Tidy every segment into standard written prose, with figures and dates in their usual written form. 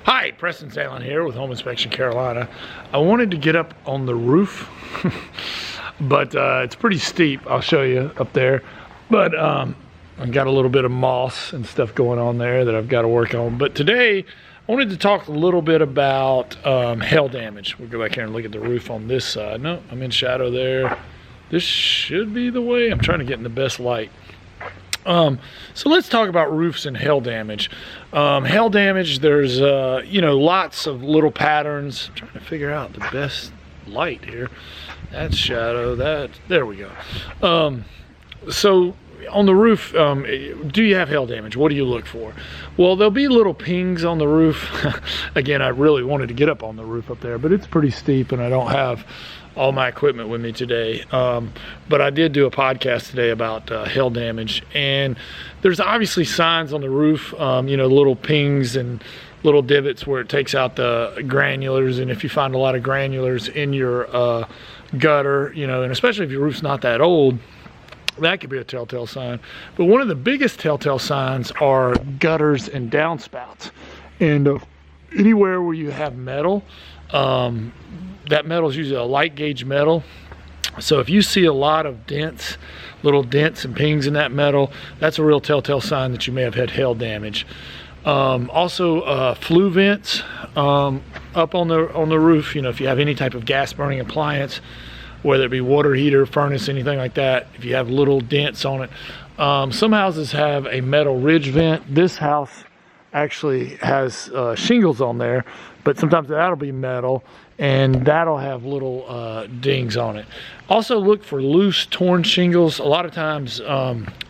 Hi, Preston Salen here with Home Inspection Carolina. I wanted to get up on the roof, but it's pretty steep. I'll show you up there. But I've got a little bit of moss and stuff going on there that I've got to work on. But today, I wanted to talk a little bit about hail damage. We'll go back here and look at the roof on this side. No, I'm in shadow there. This should be the way. I'm trying to get in the best light. So let's talk about roofs and hail damage. Hail damage, there's lots of little patterns. I'm trying to figure out the best light here. That's shadow, there we go. So on the roof, do you have hail damage? What do you look for? Well, there'll be little pings on the roof. Again, I really wanted to get up on the roof up there, but it's pretty steep and I don't have all my equipment with me today. But I did do a podcast today about hail damage, and there's obviously signs on the roof, little pings and little divots where it takes out the granulars. And if you find a lot of granulars in your gutter, and especially if your roof's not that old, that could be a telltale sign. But one of the biggest telltale signs are gutters and downspouts. And anywhere where you have metal, that metal is usually a light gauge metal. So if you see a lot of dents, little dents and pings in that metal, that's a real telltale sign that you may have had hail damage. Also flue vents up on the roof. If you have any type of gas burning appliance, whether it be water heater, furnace, anything like that, if you have little dents on it. Some houses have a metal ridge vent. This house actually has shingles on there, but sometimes that'll be metal and that'll have little dings on it. Also look for loose, torn shingles. A lot of times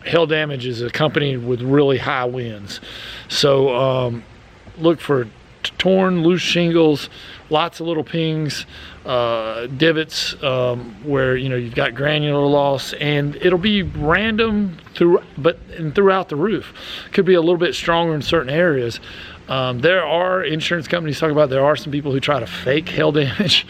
hail damage is accompanied with really high winds. So look for torn, loose shingles, lots of little pings, divots where you've got granular loss, and it'll be random throughout the roof. Could be a little bit stronger in certain areas. There are insurance companies talking about, there are some people who try to fake hail damage.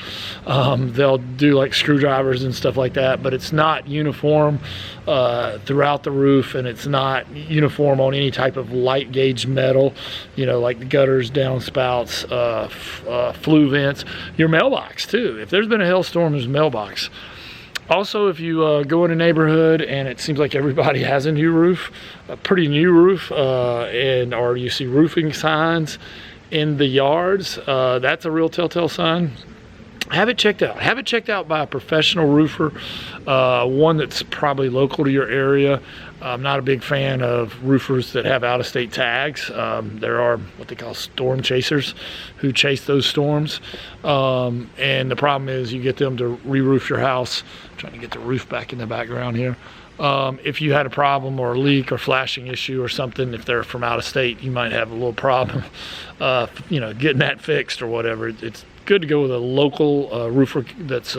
They'll do like screwdrivers and stuff like that, but it's not uniform throughout the roof, and it's not uniform on any type of light gauge metal, like the gutters, downspouts, flue vents, your mailbox too. If there's been a hailstorm, there's a mailbox. Also, if you go in a neighborhood and it seems like everybody has a new roof, a pretty new roof, or you see roofing signs in the yards, that's a real telltale sign. Have it checked out. Have it checked out by a professional roofer, one that's probably local to your area. I'm not a big fan of roofers that have out-of-state tags. There are what they call storm chasers who chase those storms. And the problem is you get them to re-roof your house. I'm trying to get the roof back in the background here. If you had a problem or a leak or flashing issue or something, if they're from out of state, you might have a little problem, getting that fixed or whatever. It's good to go with a local roofer that's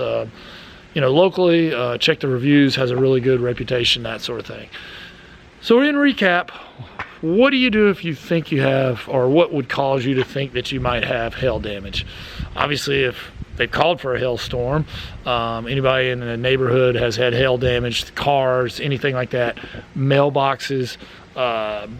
locally, check the reviews, has a really good reputation, that sort of thing. So in recap, what do you do if you think you have, or what would cause you to think that you might have hail damage? Obviously, if they've called for a hailstorm, anybody in the neighborhood has had hail damage, cars, anything like that, mailboxes,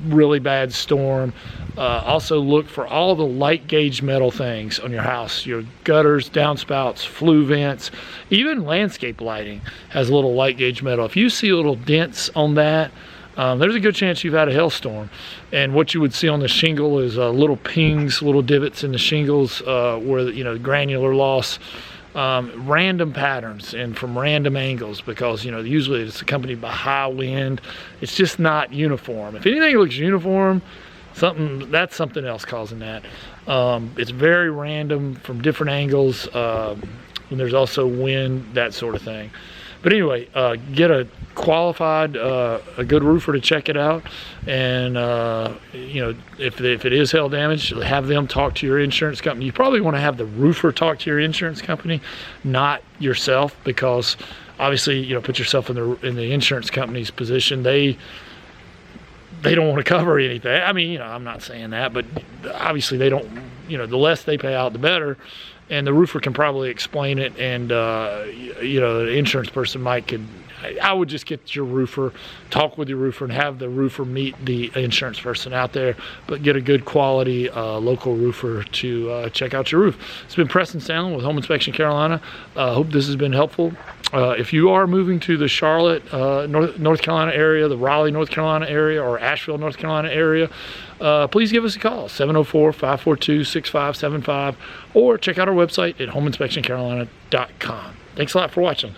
really bad storm. Also look for all the light gauge metal things on your house, your gutters, downspouts, flue vents, even landscape lighting has a little light gauge metal. If you see little dents on that, there's a good chance you've had a hailstorm. And what you would see on the shingle is little pings, little divots in the shingles where granular loss, random patterns and from random angles, because usually it's accompanied by high wind. It's just not uniform. If anything looks uniform, that's something else causing that. It's very random from different angles, and there's also wind, that sort of thing. But anyway, get a qualified, a good roofer to check it out, and if it is hail damage, have them talk to your insurance company. You probably want to have the roofer talk to your insurance company, not yourself, because obviously put yourself in the insurance company's position. They don't want to cover anything. I mean, I'm not saying that, but obviously they don't. The less they pay out, the better. and the roofer can probably explain it, and you know, the insurance person I would just get your roofer, talk with your roofer, and have the roofer meet the insurance person out there, but get a good quality local roofer to check out your roof. It's been Preston Sandlin with Home Inspection Carolina. Hope this has been helpful. If you are moving to the Charlotte, North Carolina area, the Raleigh, North Carolina area, or Asheville, North Carolina area, please give us a call, 704-542-6575, or check out our website at homeinspectioncarolina.com. Thanks a lot for watching.